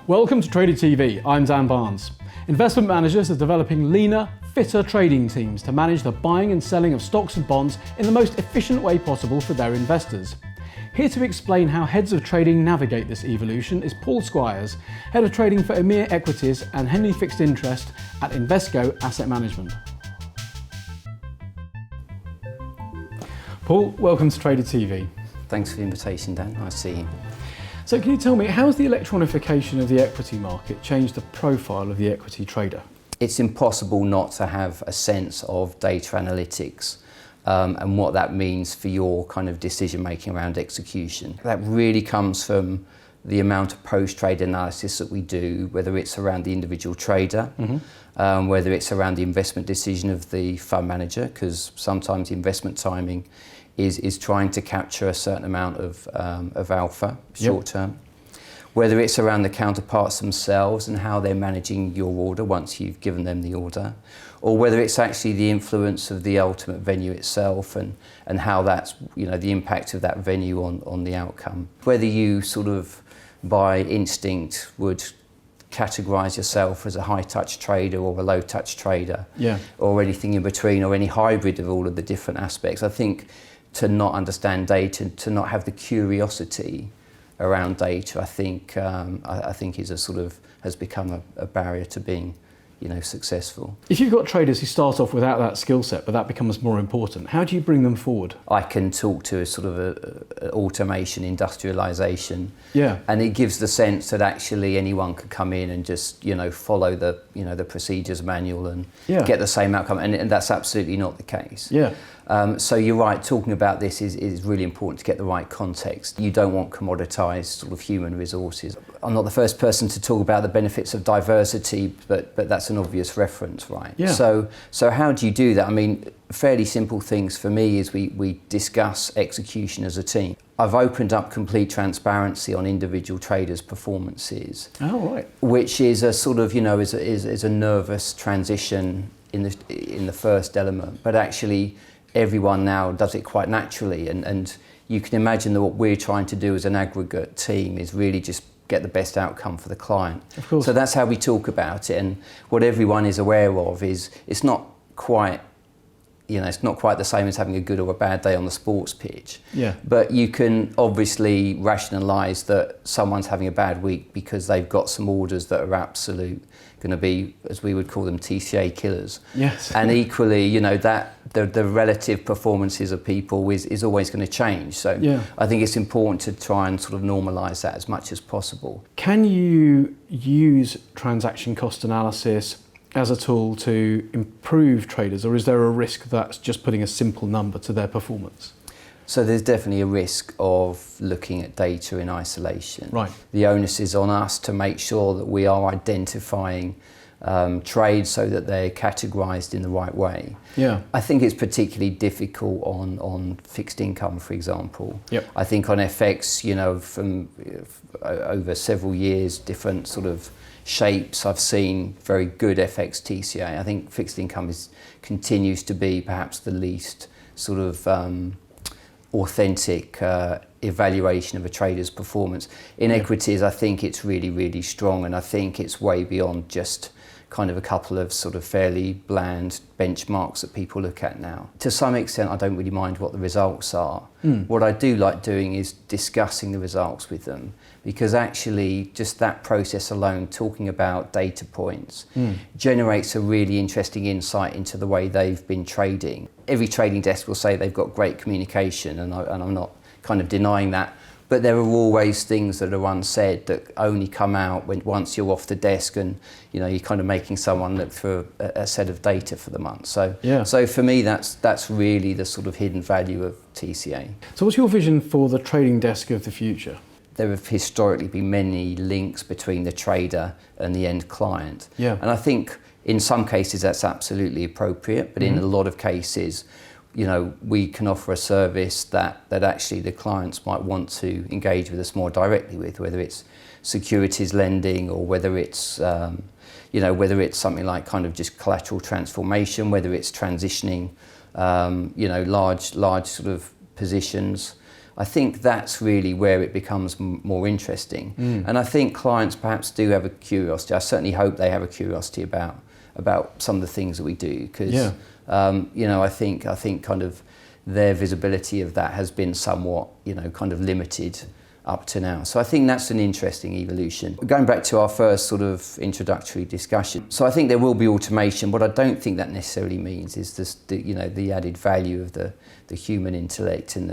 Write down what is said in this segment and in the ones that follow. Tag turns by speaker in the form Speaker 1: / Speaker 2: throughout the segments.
Speaker 1: Welcome to Trader TV, I'm Dan Barnes. Investment managers are developing leaner, fitter trading teams to manage the buying and selling of stocks and bonds in the most efficient way possible for their investors. Here to explain how heads of trading navigate this evolution is Paul Squires, head of trading for EMEA equities and Henley fixed interest at Invesco Asset Management. Paul, welcome to Trader TV.
Speaker 2: Thanks for the invitation, Dan. Nice to see you.
Speaker 1: So can you tell me, how's the electronification of the equity market changed the profile of the equity trader?
Speaker 2: It's impossible not to have a sense of data analytics and what that means for your kind of decision making around execution. That really comes from the amount of post-trade analysis that we do, whether it's around the individual trader, whether it's around the investment decision of the fund manager, because sometimes the investment timing is trying to capture a certain amount of alpha short term. Whether it's around the counterparts themselves and how they're managing your order once you've given them the order, or whether it's actually the influence of the ultimate venue itself and how that's, the impact of that venue on the outcome. Whether you sort of by instinct would categorize yourself as a high-touch trader or a low-touch trader, or anything in between, or any hybrid of all of the different aspects. I think to not understand data, to not have the curiosity around data, I think is a sort of has become a barrier to being, successful.
Speaker 1: If you've got traders who start off without that skill set, but that becomes more important, how do you bring them forward?
Speaker 2: I can talk to a sort of a automation, industrialization, and it gives the sense that actually anyone could come in and just, follow the, the procedures manual and get the same outcome, and that's absolutely not the case. So you're right, talking about this is really important to get the right context. You don't want commoditized sort of human resources. I'm not the first person to talk about the benefits of diversity, but that's an obvious reference, right? So how do you do that? I mean, fairly simple things for me is we discuss execution as a team. I've opened up complete transparency on individual traders' performances, which is a sort of, is a nervous transition in the first element, but actually everyone now does it quite naturally, and you can imagine that what we're trying to do as an aggregate team is really just get the best outcome for the client.
Speaker 1: Of course.
Speaker 2: So that's how we talk about it, and what everyone is aware of is it's not quite the same as having a good or a bad day on the sports pitch. But you can obviously rationalise that someone's having a bad week because they've got some orders that are absolute going to be, as we would call them, TCA killers. And equally, that the relative performances of people is always going to change. So I think it's important to try and sort of normalise that as much as possible.
Speaker 1: Can you use transaction cost analysis as a tool to improve traders, or is there a risk that's just putting a simple number to their performance?
Speaker 2: So there's definitely a risk of looking at data in isolation. The onus is on us to make sure that we are identifying trades so that they're categorised in the right way. I think it's particularly difficult on fixed income, for example. I think on FX, from over several years, different sort of shapes, I've seen very good FX TCA. I think fixed income continues to be perhaps the least sort of authentic evaluation of a trader's performance. In equities, I think it's really, really strong, and I think it's way beyond just kind of a couple of sort of fairly bland benchmarks that people look at now. To some extent, I don't really mind what the results are. What I do like doing is discussing the results with them, because actually just that process alone, talking about data points, generates a really interesting insight into the way they've been trading. Every trading desk will say they've got great communication, and I'm not kind of denying that, but there are always things that are unsaid that only come out once you're off the desk and you're kind of making someone look through a set of data for the month. So for me, that's really the sort of hidden value of TCA.
Speaker 1: So what's your vision for the trading desk of the future?
Speaker 2: There have historically been many links between the trader and the end client. And I think in some cases that's absolutely appropriate, but in a lot of cases, we can offer a service that actually the clients might want to engage with us more directly with, whether it's securities lending or whether it's something like kind of just collateral transformation, whether it's transitioning, large sort of positions. I think that's really where it becomes more interesting. And I think clients perhaps do have a curiosity. I certainly hope they have a curiosity about some of the things that we do, because you know, I think kind of their visibility of that has been somewhat, you know, kind of limited up to now. So I think that's an interesting evolution. Going back to our first sort of introductory discussion, so I think there will be automation. What I don't think that necessarily means is this, you know, the added value of the human intellect and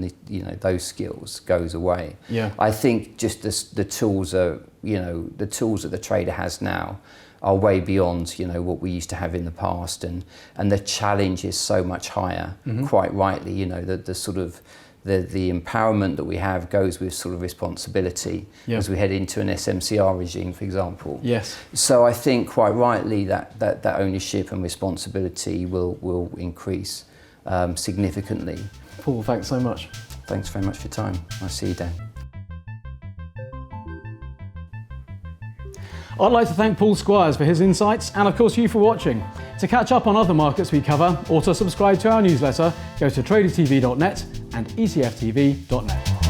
Speaker 2: the, you know, those skills goes away. I think just the tools are, you know, the tools that the trader has now are way beyond, you know, what we used to have in the past, and the challenge is so much higher. Quite rightly, you know, the sort of the empowerment that we have goes with sort of responsibility as we head into an SMCR regime, for example. So I think quite rightly that ownership and responsibility will increase significantly.
Speaker 1: Paul, thanks so much.
Speaker 2: Thanks very much for your time. Nice to see you, Dan.
Speaker 1: I'd like to thank Paul Squires for his insights, and of course you for watching. To catch up on other markets we cover or to subscribe to our newsletter, go to tradertv.net and etftv.net.